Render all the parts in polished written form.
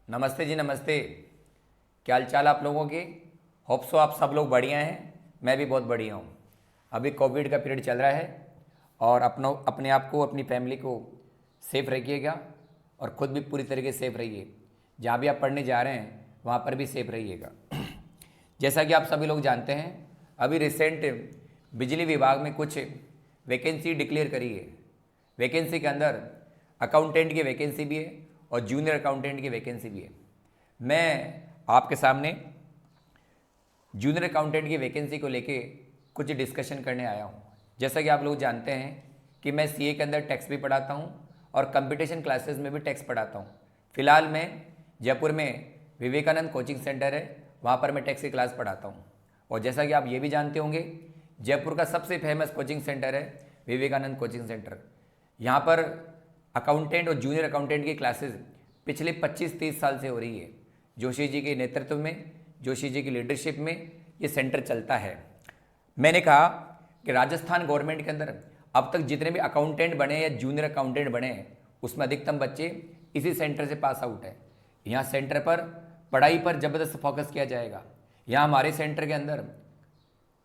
नमस्ते जी, नमस्ते। क्या हाल चाल आप लोगों के? होप सो आप सब लोग बढ़िया हैं। मैं भी बहुत बढ़िया हूँ। अभी कोविड का पीरियड चल रहा है और अपने आप को, अपनी फैमिली को सेफ रखिएगा और ख़ुद भी पूरी तरीके से सेफ रहिए। जहाँ भी आप पढ़ने जा रहे हैं वहाँ पर भी सेफ रहिएगा। जैसा कि आप सभी लोग जानते हैं, अभी रिसेंट बिजली विभाग में कुछ वैकेंसी डिक्लेयर करी है। वैकेंसी के अंदर अकाउंटेंट की वैकेंसी भी है और जूनियर अकाउंटेंट की वैकेंसी भी है। मैं आपके सामने जूनियर अकाउंटेंट की वैकेंसी को लेके कुछ डिस्कशन करने आया हूँ। जैसा कि आप लोग जानते हैं कि मैं सीए के अंदर टैक्स भी पढ़ाता हूँ और कंपटीशन क्लासेस में भी टैक्स पढ़ाता हूँ। फिलहाल मैं जयपुर में विवेकानंद कोचिंग सेंटर है, वहाँ पर मैं टैक्स की क्लास पढ़ाता हूँ। और जैसा कि आप ये भी जानते होंगे, जयपुर का सबसे फेमस कोचिंग सेंटर है विवेकानंद कोचिंग सेंटर। यहाँ पर अकाउंटेंट और जूनियर अकाउंटेंट की क्लासेस पिछले 25-30 साल से हो रही है। जोशी जी के नेतृत्व में, जोशी जी की लीडरशिप में ये सेंटर चलता है। मैंने कहा कि राजस्थान गवर्नमेंट के अंदर अब तक जितने भी अकाउंटेंट बने या जूनियर अकाउंटेंट बने हैं, उसमें अधिकतम बच्चे इसी सेंटर से पास आउट है। यहाँ सेंटर पर पढ़ाई पर ज़बरदस्त फोकस किया जाएगा। यहाँ हमारे सेंटर के अंदर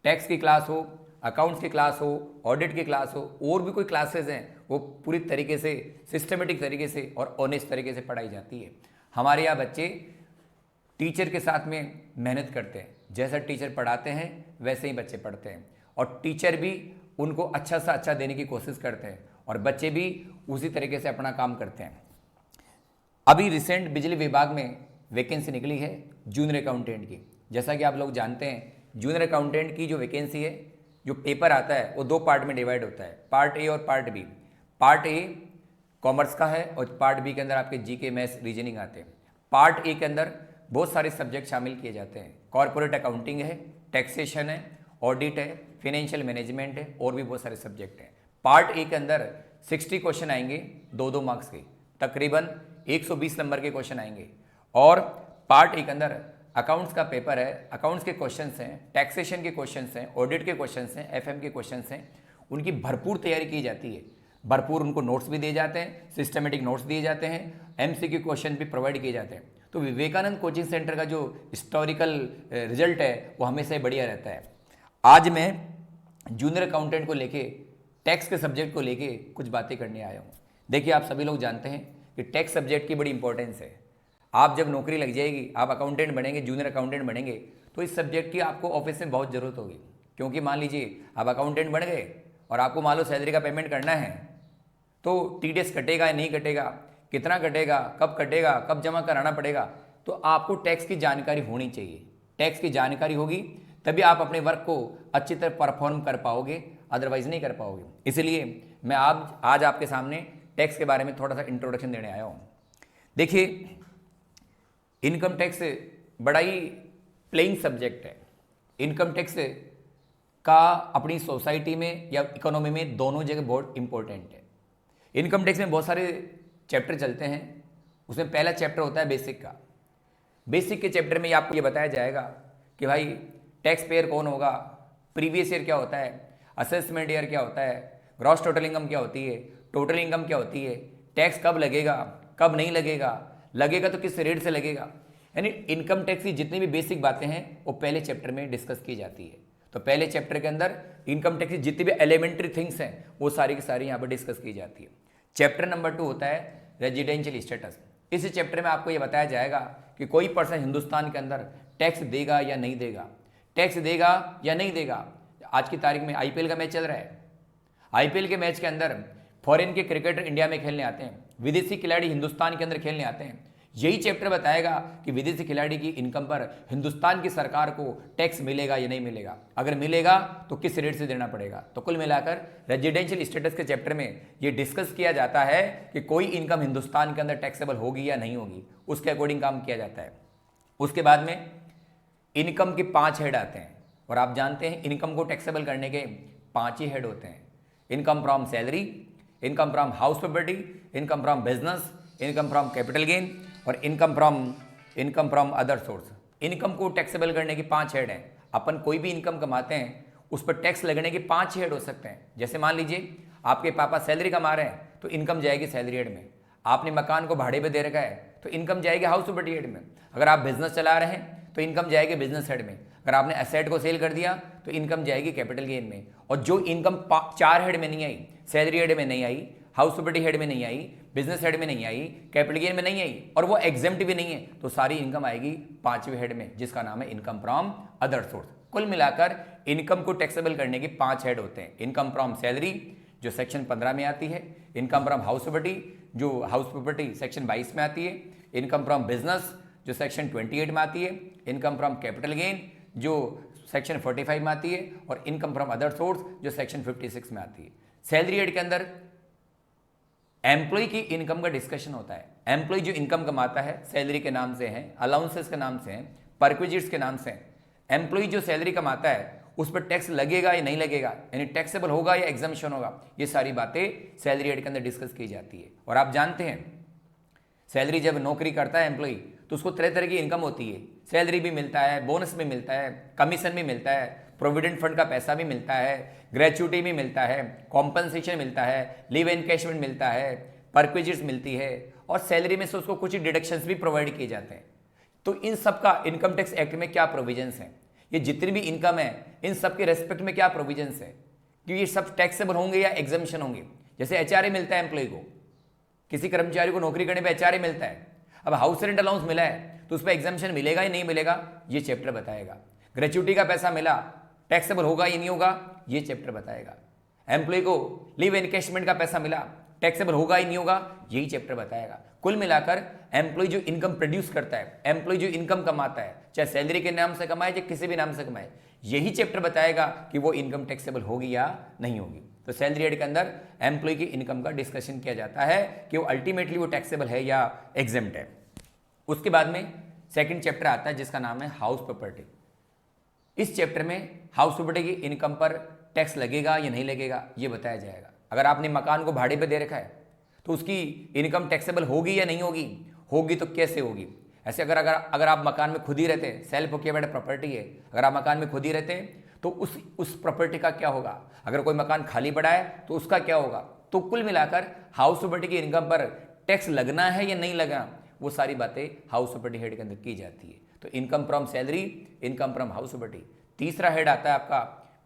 टैक्स की क्लास हो, अकाउंट्स की क्लास हो, ऑडिट की क्लास हो, और भी कोई क्लासेस हैं, वो पूरी तरीके से सिस्टमेटिक तरीके से और ऑनेस्ट तरीके से पढ़ाई जाती है। हमारे यहाँ बच्चे टीचर के साथ में मेहनत करते हैं। जैसा टीचर पढ़ाते हैं वैसे ही बच्चे पढ़ते हैं और टीचर भी उनको अच्छा सा अच्छा देने की कोशिश करते हैं और बच्चे भी उसी तरीके से अपना काम करते हैं। अभी रिसेंट बिजली विभाग में वैकेंसी निकली है जूनियर अकाउंटेंट की। जैसा कि आप लोग जानते हैं, जूनियर अकाउंटेंट की जो वैकेंसी है, जो पेपर आता है वो 2 पार्ट में डिवाइड होता है, पार्ट ए और part B. Part A commerce का है और पार्ट बी के अंदर आपके जीके, मैथ्स, रीजनिंग आते हैं। पार्ट ए के अंदर बहुत सारे सब्जेक्ट शामिल किए जाते हैं। कॉर्पोरेट अकाउंटिंग है, टैक्सेशन है, ऑडिट है, फाइनेंशियल मैनेजमेंट है, और भी बहुत सारे सब्जेक्ट हैं। पार्ट ए के अंदर 60 क्वेश्चन आएंगे 2-2 मार्क्स के, तकरीबन 120 नंबर के क्वेश्चन आएंगे। और पार्ट ए के अंदर अकाउंट्स का पेपर है, अकाउंट्स के क्वेश्चंस हैं, टैक्सेशन के क्वेश्चंस हैं, ऑडिट के क्वेश्चंस हैं, एफएम के क्वेश्चंस हैं। उनकी भरपूर तैयारी की जाती है, भरपूर उनको नोट्स भी दिए जाते हैं, सिस्टमेटिक नोट्स दिए जाते हैं, एमसीक्यू क्वेश्चन भी प्रोवाइड किए जाते हैं। तो विवेकानंद कोचिंग सेंटर का जो हिस्टोरिकल रिजल्ट है वो हमेशा ही बढ़िया रहता है। आज मैं जूनियर अकाउंटेंट को लेके, टैक्स के सब्जेक्ट को लेके कुछ बातें करने आया हूँ। देखिए, आप सभी लोग जानते हैं कि टैक्स सब्जेक्ट की बड़ी इंपॉर्टेंस है। आप जब नौकरी लग जाएगी, आप अकाउंटेंट बनेंगे, जूनियर अकाउंटेंट बनेंगे, तो इस सब्जेक्ट की आपको ऑफिस में बहुत ज़रूरत होगी। क्योंकि मान लीजिए आप अकाउंटेंट बन गए और आपको मान लो सैलरी का पेमेंट करना है, तो टीडीएस कटेगा या नहीं कटेगा, कितना कटेगा, कब जमा कराना पड़ेगा, तो आपको टैक्स की जानकारी होनी चाहिए। टैक्स की जानकारी होगी तभी आप अपने वर्क को अच्छी तरह परफॉर्म कर पाओगे, अदरवाइज नहीं कर पाओगे। इसलिए मैं आज आपके सामने टैक्स के बारे में थोड़ा सा इंट्रोडक्शन देने आया हूँ। देखिए, इनकम टैक्स बड़ा ही प्लेइंग सब्जेक्ट है। इनकम टैक्स का अपनी सोसाइटी में या इकोनॉमी में दोनों जगह बहुत इंपॉर्टेंट है। इनकम टैक्स में बहुत सारे चैप्टर चलते हैं। उसमें पहला चैप्टर होता है बेसिक का। बेसिक के चैप्टर में आपको ये बताया जाएगा कि भाई टैक्स पेयर कौन होगा, प्रीवियस ईयर क्या होता है, असेसमेंट ईयर क्या होता है, ग्रॉस टोटल इनकम क्या होती है, टोटल इनकम क्या होती है, टैक्स कब लगेगा, कब नहीं लगेगा, लगेगा तो किस रेट से लगेगा। यानी इनकम टैक्स की जितनी भी बेसिक बातें हैं वो पहले चैप्टर में डिस्कस की जाती है। तो पहले चैप्टर के अंदर इनकम टैक्स की जितनी भी एलिमेंट्री थिंग्स हैं वो सारी की सारी यहाँ पर डिस्कस की जाती है। चैप्टर नंबर 2 होता है रेजिडेंशियल स्टेटस। इस चैप्टर में आपको ये बताया जाएगा कि कोई पर्सन हिंदुस्तान के अंदर टैक्स देगा या नहीं देगा, टैक्स देगा या नहीं देगा। आज की तारीख में आईपीएल का मैच चल रहा है। आईपीएल के मैच के अंदर फॉरेन के क्रिकेटर इंडिया में खेलने आते हैं, विदेशी खिलाड़ी हिंदुस्तान के अंदर खेलने आते हैं। यही चैप्टर बताएगा कि विदेशी खिलाड़ी की इनकम पर हिंदुस्तान की सरकार को टैक्स मिलेगा या नहीं मिलेगा, अगर मिलेगा तो किस रेट से देना पड़ेगा। तो कुल मिलाकर रेजिडेंशियल स्टेटस के चैप्टर में ये डिस्कस किया जाता है कि कोई इनकम हिंदुस्तान के अंदर टैक्सेबल होगी या नहीं होगी, उसके अकॉर्डिंग काम किया जाता है। उसके बाद में इनकम के 5 हेड आते हैं और आप जानते हैं इनकम को टैक्सेबल करने के 5 ही हेड होते हैं। Income from salary, income from house property, income from business, income from capital gain और income from other source. Income को टैक्सेबल करने की 5 हेड हैं। अपन कोई भी इनकम कमाते हैं उस पर टैक्स लगने के 5 हेड हो सकते हैं। जैसे मान लीजिए आपके पापा सैलरी कमा रहे हैं तो इनकम जाएगी सैलरी हेड में। आपने मकान को भाड़े पे दे रखा है तो इनकम जाएगी हाउस प्रॉपर्टी हेड में। अगर आप बिजनेस चला रहे हैं तो इनकम जाएगी बिजनेस हेड में। अगर आपने एसेट को सेल कर दिया तो इनकम जाएगी कैपिटल गेन में। और जो इनकम 4 हेड में नहीं आई, सैलरी हेड में नहीं आई, हाउस प्रॉपर्टी हेड में नहीं आई, बिजनेस हेड में नहीं आई, कैपिटल गेन में नहीं आई, और वो एग्जेम्प्ट भी नहीं है, तो सारी इनकम आएगी 5वें हेड में, जिसका नाम है इनकम फ्रॉम अदर सोर्स। कुल मिलाकर इनकम को टैक्सेबल करने के 5 हेड होते हैं। इनकम फ्रॉम सैलरी जो सेक्शन 15 में आती है, इनकम फ्रॉम हाउस प्रॉपर्टी जो हाउस प्रॉपर्टी सेक्शन 22 में आती है, इनकम फ्रॉम बिजनेस जो सेक्शन 28 में आती है, इनकम फ्रॉम कैपिटल गेन जो सेक्शन 45 में आती है, और इनकम फ्रॉम अदर सोर्स जो सेक्शन 56 में आती है। सैलरी हेड के अंदर एम्प्लॉय की इनकम का डिस्कशन होता है। एम्प्लॉय जो इनकम कमाता है सैलरी के नाम से है, अलाउंसेस के नाम से है, परक्विजिट्स के नाम से है। एम्प्लॉय जो सैलरी कमाता है उस पर टैक्स लगेगा या नहीं लगेगा, यानी टैक्सेबल होगा या एग्जम्पशन होगा, ये सारी बातें सैलरी हेड के अंदर डिस्कस की जाती है। और आप जानते हैं सैलरी जब नौकरी करता है एम्प्लॉय तो उसको तरह तरह की इनकम होती है। सैलरी भी मिलता है, बोनस भी मिलता है, कमीशन भी मिलता है, प्रोविडेंट फंड का पैसा भी मिलता है, ग्रेचुटी भी मिलता है, कॉम्पनसेशन मिलता है, लीव एनकैशमेंट मिलता है, परक्विजिट्स मिलती है, और सैलरी में से उसको कुछ डिडक्शंस भी प्रोवाइड किए जाते हैं। तो इन सब का इनकम टैक्स एक्ट में क्या प्रोविजंस हैं, ये जितनी भी इनकम है इन सब के रेस्पेक्ट में क्या प्रोविजंस है कि ये सब टैक्सेबल होंगे या एग्जम्पशन होंगे। जैसे एचआरए मिलता है एम्प्लॉय को, किसी कर्मचारी को नौकरी करने पे एचआरए मिलता है। अब हाउस रेंट अलाउंस मिला है तो उस पर एग्जम्पशन मिलेगा या नहीं मिलेगा, ये चैप्टर बताएगा। ग्रेचुटी का पैसा मिला, टैक्सेबल होगा या नहीं होगा, ये चैप्टर बताएगा। एम्प्लॉय को लीव एनकैशमेंट का पैसा मिला, टैक्सेबल होगा या नहीं होगा, यही चैप्टर बताएगा। कुल मिलाकर एम्प्लॉय जो इनकम प्रोड्यूस करता है, एम्प्लॉय जो इनकम कमाता है, चाहे सैलरी के नाम से कमाए चाहे किसी भी नाम से कमाए, यही चैप्टर बताएगा कि वो इनकम टैक्सेबल होगी या नहीं होगी। तो सैलरी हेड के अंदर एम्प्लॉय की इनकम का डिस्कशन किया जाता है कि वो अल्टीमेटली वो टैक्सेबल है या एग्जेम्प्ट है। उसके बाद में सेकंड चैप्टर आता है जिसका नाम है हाउस प्रॉपर्टी। इस चैप्टर में हाउस प्रॉपर्टी की इनकम पर टैक्स लगेगा या नहीं लगेगा, ये बताया जाएगा। अगर आपने मकान को भाड़े पे दे रखा है तो उसकी इनकम टैक्सेबल होगी या नहीं होगी, होगी तो कैसे होगी। ऐसे अगर आप मकान में खुद ही रहते हैं, सेल्फ ऑक्यूपाइड प्रॉपर्टी है, अगर आप मकान में खुद ही रहते हैं तो उस प्रॉपर्टी का क्या होगा। अगर कोई मकान खाली पड़ा है तो उसका क्या होगा। तो कुल मिलाकर हाउस प्रॉपर्टी की इनकम पर टैक्स लगना है या नहीं लगना, वो सारी बातें हाउस प्रॉपर्टी हेड के अंदर की जाती है। तो income from salary, income from house property. तीसरा हेड आता है आपका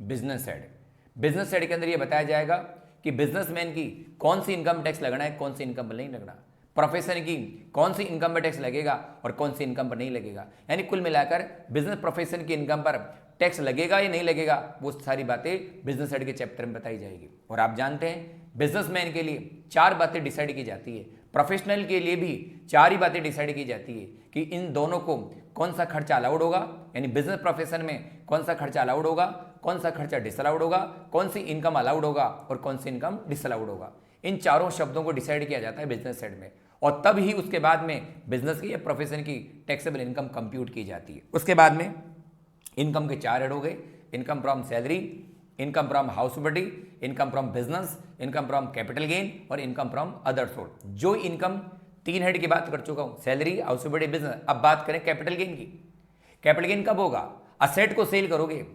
बिजनेस हेड। बिजनेस हेड के अंदर ये बताया जाएगा कि बिजनेसमैन की कौन सी इनकम टैक्स लगना है, कौन सी इनकम पर नहीं लगना, प्रोफेशन की कौन सी इनकम पर टैक्स लगेगा और कौन सी इनकम पर नहीं लगेगा। यानी कुल मिलाकर बिजनेस प्रोफेशन की इनकम पर टैक्स लगेगा या नहीं लगेगा, वो सारी बातें बिजनेस हेड के चैप्टर में बताई जाएगी। और आप जानते हैं बिजनेसमैन के लिए 4 बातें डिसाइड की जाती है, प्रोफेशनल के लिए भी 4 ही बातें डिसाइड की जाती है कि इन दोनों को कौन सा खर्चा अलाउड होगा, यानी बिजनेस प्रोफेशन में कौन सा खर्चा अलाउड होगा, कौन सा खर्चा डिसअलाउड होगा, कौन सी इनकम अलाउड होगा और कौन सी इनकम डिसअलाउड होगा। इन चारों शब्दों को डिसाइड किया जाता है बिजनेस हेड में, और तब ही उसके बाद में बिजनेस की या प्रोफेशन की टैक्सेबल इनकम कंप्यूट की जाती है। उसके बाद में इनकम के 4 हेड हो गए, income from salary, income from house property, income from business, income from capital gain और इनकम फ्रॉम अदर सोर्स। जो इनकम 3 हेड की बात कर चुका हूं, सैलरी, हाउस प्रॉपर्टी, बिजनेस। अब बात करें कैपिटल गेन की। कैपिटल गेन कब होगा, असेट को सेल करोगे,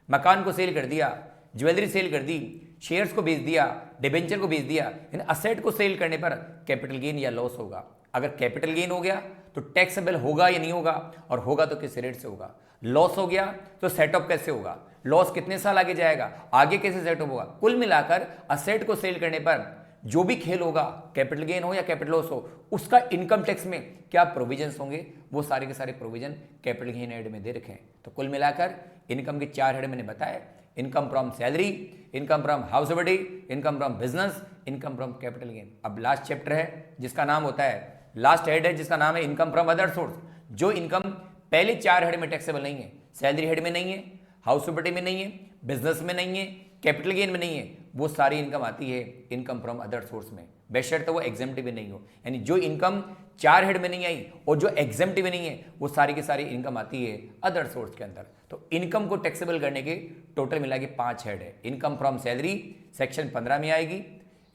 मकान को सेल कर दिया, ज्वेलरी सेल कर दी, शेयर्स को बेच दिया, डिबेंचर को बेच दिया, इन असेट को सेल करने पर कैपिटल गेन या लॉस होगा। अगर कैपिटल गेन हो गया तो टैक्सेबल होगा या नहीं होगा, और होगा तो किस रेट से होगा। लॉस हो गया तो सेटअप कैसे होगा, लॉस कितने साल आगे जाएगा, आगे कैसे सेटअप होगा। कुल मिलाकर असेट को सेल करने पर जो भी खेल होगा, कैपिटल गेन हो या कैपिटल लॉस हो, उसका इनकम टैक्स में क्या प्रोविजंस होंगे, वो सारे के सारे प्रोविजन कैपिटल गेन हेड में दे रखे हैं। तो कुल मिलाकर इनकम के 4 हेड मैंने बताया, income from salary, income from house property, income from business, income from capital gain. अब लास्ट चैप्टर है जिसका नाम होता है, लास्ट हेड है जिसका नाम है इनकम फ्रॉम अदर सोर्स। जो इनकम पहले 4 हेड में टैक्सेबल नहीं है, सैलरी हेड में नहीं है, हाउस प्रॉपर्टी में नहीं है, बिजनेस में नहीं है, कैपिटल गेन में नहीं है, वो सारी इनकम आती है इनकम फ्रॉम अदर सोर्स में, बेशर्त वो एग्जेम्प्ट भी नहीं हो। यानी जो इनकम 4 हेड में नहीं आई और जो एग्जेम्प्ट भी नहीं है, वो सारी की सारी इनकम आती है अदर सोर्स के अंदर। तो इनकम को टैक्सेबल करने के टोटल मिला के 5 हेड है। इनकम फ्रॉम सैलरी सेक्शन 15 में आएगी,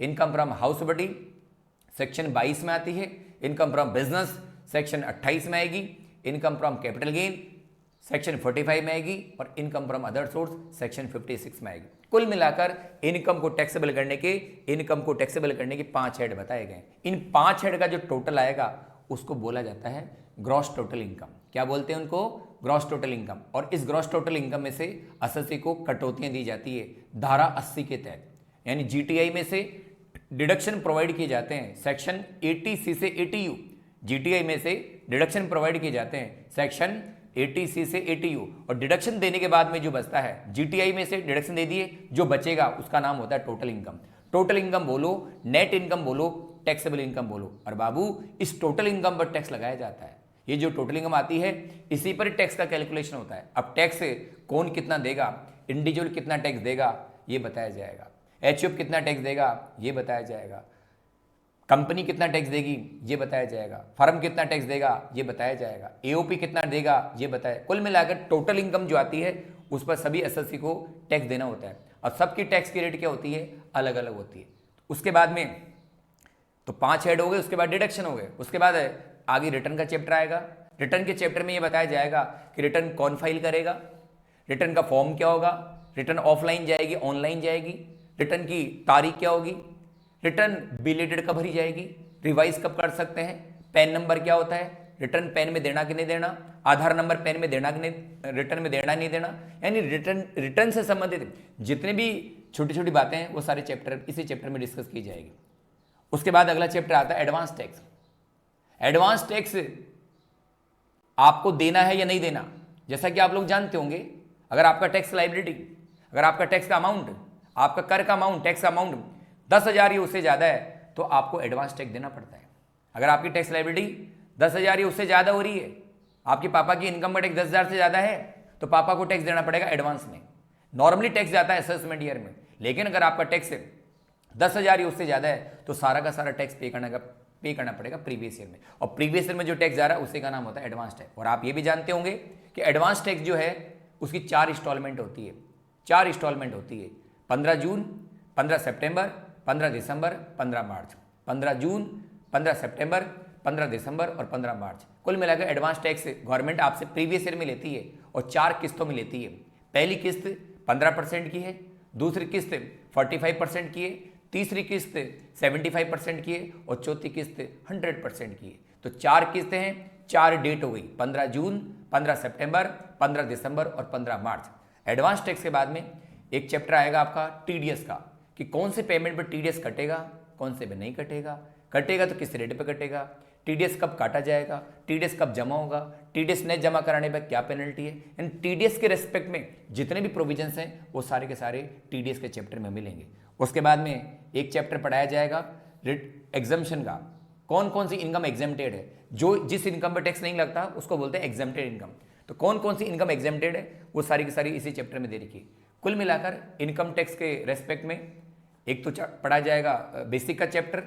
income from house property section 22 में आती है, इनकम फ्रॉम बिजनेस सेक्शन 28 में आएगी, income from capital gain section 45 में आएगी और income from other source section 56 में आएगी। कुल मिलाकर इनकम को टैक्सेबल करने के 5 हेड बताए गए। इन 5 हेड का जो टोटल आएगा उसको बोला जाता है ग्रॉस टोटल इनकम। क्या बोलते हैं उनको? Gross total income. और इस ग्रॉस टोटल इनकम में से एसएससी को कटौतियां दी जाती है धारा 80 के तहत, यानी जीटीआई में से डिडक्शन प्रोवाइड किए जाते हैं सेक्शन 80C से 80U। जीटीआई में से डिडक्शन प्रोवाइड किए जाते हैं सेक्शन 80C से 80U, और डिडक्शन देने के बाद में जो बचता है, जीटीआई में से डिडक्शन दे दिए, जो बचेगा उसका नाम होता है टोटल इनकम। टोटल इनकम बोलो, नेट इनकम बोलो, टैक्सेबल इनकम बोलो। और बाबू इस टोटल इनकम पर टैक्स लगाया जाता है। ये जो टोटल इनकम आती है इसी पर टैक्स का कैलकुलेशन होता है। अब टैक्स कौन कितना देगा, इंडिविजुअल कितना टैक्स देगा ये बताया जाएगा, एचयूएफ कितना टैक्स देगा ये बताया जाएगा, कंपनी कितना टैक्स देगी ये बताया जाएगा, फर्म कितना टैक्स देगा ये बताया जाएगा, एओपी कितना देगा ये बताया। कुल मिलाकर टोटल इनकम जो आती है उस पर सभी एसएससी को टैक्स देना होता है, और सबकी टैक्स की रेट क्या होती है? अलग अलग होती है। उसके बाद में तो 5 हेड हो गए, उसके बाद डिडक्शन हो गए, उसके बाद आगे रिटर्न का चैप्टर आएगा। रिटर्न के चैप्टर में ये बताया जाएगा कि रिटर्न कौन फाइल करेगा, रिटर्न का फॉर्म क्या होगा, रिटर्न ऑफलाइन जाएगी ऑनलाइन जाएगी, रिटर्न की तारीख क्या होगी, रिटर्न बिलेटेड कब भरी जाएगी, रिवाइज कब कर सकते हैं, पैन नंबर क्या होता है, रिटर्न पैन में देना कि नहीं देना, आधार नंबर पैन में देना कि नहीं, रिटर्न में देना नहीं देना, यानी रिटर्न से संबंधित जितने भी छोटी छोटी बातें हैं वो सारे चैप्टर इसी चैप्टर में डिस्कस की जाएगी। उसके बाद अगला चैप्टर आता है एडवांस टैक्स। एडवांस टैक्स आपको देना है या नहीं देना, जैसा कि आप लोग जानते होंगे, अगर आपका टैक्स लाइबिलिटी, अगर आपका टैक्स का अमाउंट, आपका कर का अमाउंट, टैक्स का अमाउंट 10,000 या उससे ज़्यादा है तो आपको एडवांस टैक्स देना पड़ता है। अगर आपकी टैक्स लाइबिलिटी 10,000 या उससे ज़्यादा हो रही है, आपके पापा की इनकम का टैक्स 10,000 से ज़्यादा है, तो पापा को टैक्स देना पड़ेगा एडवांस में। नॉर्मली टैक्स जाता है असेसमेंट ईयर में, लेकिन अगर आपका टैक्स 10,000 या उससे ज़्यादा है तो सारा का सारा टैक्स पे करना पड़ेगा प्रीवियस ईयर में, और प्रीवियस ईयर में जो टैक्स जा रहा है उसी का नाम होता है एडवांस टैक्स। और आप ये भी जानते होंगे कि एडवांस टैक्स जो है उसकी 4 इंस्टॉलमेंट होती है, 4 इंस्टॉलमेंट होती है, 15 जून, 15 सितंबर, 15 दिसंबर, 15 मार्च। 15 जून, 15 सितंबर, 15 दिसंबर और 15 मार्च। कुल मिलाकर एडवांस टैक्स गवर्नमेंट आपसे प्रीवियस ईयर में लेती है और 4 किस्तों में लेती है। पहली किस्त 15% की है, दूसरी किस्त 45% की है, तीसरी किस्त 75% की है और चौथी किस्त 100% की है। तो 4 किस्तें हैं, 4 डेट हो गई, 15 जून, 15 सितंबर, 15 दिसंबर और 15 मार्च। एडवांस टैक्स के बाद में एक चैप्टर आएगा आपका टीडीएस का, कि कौन से पेमेंट पर टीडीएस कटेगा, कौन से पे नहीं कटेगा, कटेगा तो किस रेट पे कटेगा, टीडीएस कब काटा जाएगा, टीडीएस कब जमा होगा, टीडीएस नहीं जमा कराने पर क्या पेनल्टी है। इन टीडीएस के रेस्पेक्ट में जितने भी प्रोविजंस हैं वो सारे के सारे टीडीएस के चैप्टर में मिलेंगे। उसके बाद में एक चैप्टर पढ़ाया जाएगा एग्जम्पशन का, कौन कौन सी इनकम एग्जेम्प्टेड है, जो जिस इनकम पर टैक्स नहीं लगता उसको बोलते हैं एग्जेम्प्टेड इनकम। तो कौन कौन सी इनकम एग्जेम्प्टेड है वो सारी की सारी इसी चैप्टर में दे रखी है। कुल मिलाकर इनकम टैक्स के रेस्पेक्ट में एक तो पढ़ा जाएगा बेसिक का चैप्टर,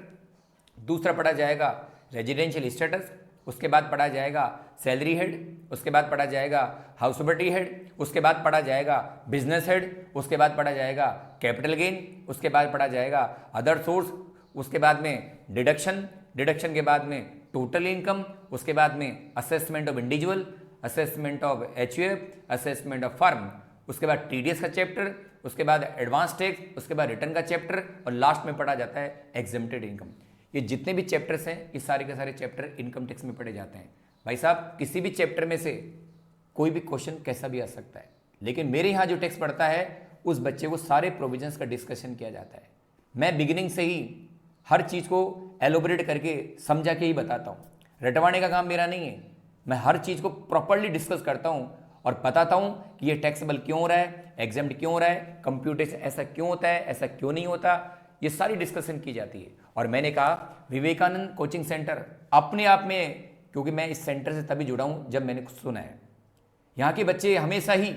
दूसरा पढ़ा जाएगा रेजिडेंशियल स्टेटस, उसके बाद पढ़ा जाएगा सैलरी हेड, उसके बाद पढ़ा जाएगा हाउसबिलिटी हेड, उसके बाद पढ़ा जाएगा बिजनेस हेड, उसके बाद पढ़ा जाएगा कैपिटल गेन, उसके बाद पढ़ा जाएगा अदर सोर्स, उसके बाद में डिडक्शन, डिडक्शन के बाद में टोटल इनकम, उसके बाद में assessment of individual, assessment of HUF, assessment of firm, उसके बाद टीडीएस का चैप्टर, उसके बाद एडवांस टैक्स, उसके बाद रिटर्न का चैप्टर और लास्ट में पढ़ा जाता है एग्जेम्प्टेड इनकम। ये जितने भी चैप्टर्स हैं ये सारे के सारे चैप्टर इनकम टैक्स में पढ़े जाते हैं। भाई साहब किसी भी चैप्टर में से कोई भी क्वेश्चन कैसा भी आ सकता है, लेकिन मेरे यहाँ जो टैक्स पढ़ता है उस बच्चे को सारे प्रोविजंस का डिस्कशन किया जाता है। मैं बिगिनिंग से ही हर चीज़ को एलोबरेट करके समझा के ही बताता हूँ, रटवाने का काम मेरा नहीं है। मैं हर चीज़ को प्रॉपरली डिस्कस करता हूँ और बताता हूँ कि ये टैक्सेबल क्यों हो रहा है, एग्जेम्प्ट क्यों हो रहा है, कंप्यूटेशन ऐसा क्यों होता है, ऐसा क्यों नहीं होता, ये सारी डिस्कशन की जाती है। और मैंने कहा विवेकानंद कोचिंग सेंटर अपने आप में, क्योंकि मैं इस सेंटर से तभी जुड़ा हूँ जब मैंने कुछ सुना है, यहाँ के बच्चे हमेशा ही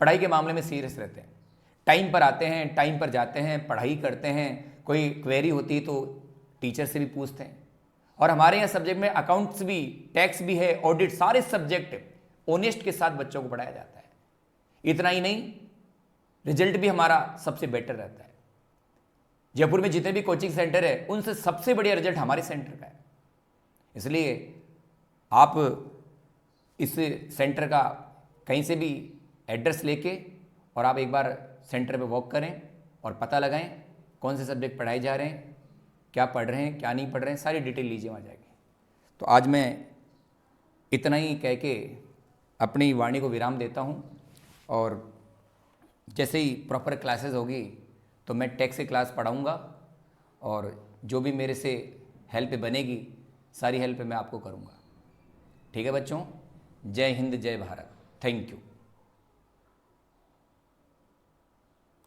पढ़ाई के मामले में सीरियस रहते हैं, टाइम पर आते हैं, टाइम पर जाते हैं, पढ़ाई करते हैं, कोई क्वेरी होती है तो टीचर से भी पूछते हैं। और हमारे यहाँ सब्जेक्ट में अकाउंट्स भी, टैक्स भी है, ऑडिट, सारे सब्जेक्ट ऑनेस्ट के साथ बच्चों को पढ़ाया जाता है। इतना ही नहीं, रिजल्ट भी हमारा सबसे बेटर रहता है। जयपुर में जितने भी कोचिंग सेंटर है उनसे सबसे बढ़िया रिजल्ट हमारे सेंटर का है। इसलिए आप इस सेंटर का कहीं से भी एड्रेस लेके और आप एक बार सेंटर पे वॉक करें और पता लगाएं कौन से सब्जेक्ट पढ़ाए जा रहे हैं, क्या पढ़ रहे हैं, क्या नहीं पढ़ रहे हैं, सारी डिटेल लीजिए वहाँ जाके। तो आज मैं इतना ही कह के अपनी वाणी को विराम देता हूँ, और जैसे ही प्रॉपर क्लासेस होगी तो मैं टेक से क्लास पढ़ाऊँगा, और जो भी मेरे से हेल्प बनेगी सारी हेल्प मैं आपको करूँगा। ठीक है बच्चों, जय हिंद जय भारत, थैंक यू।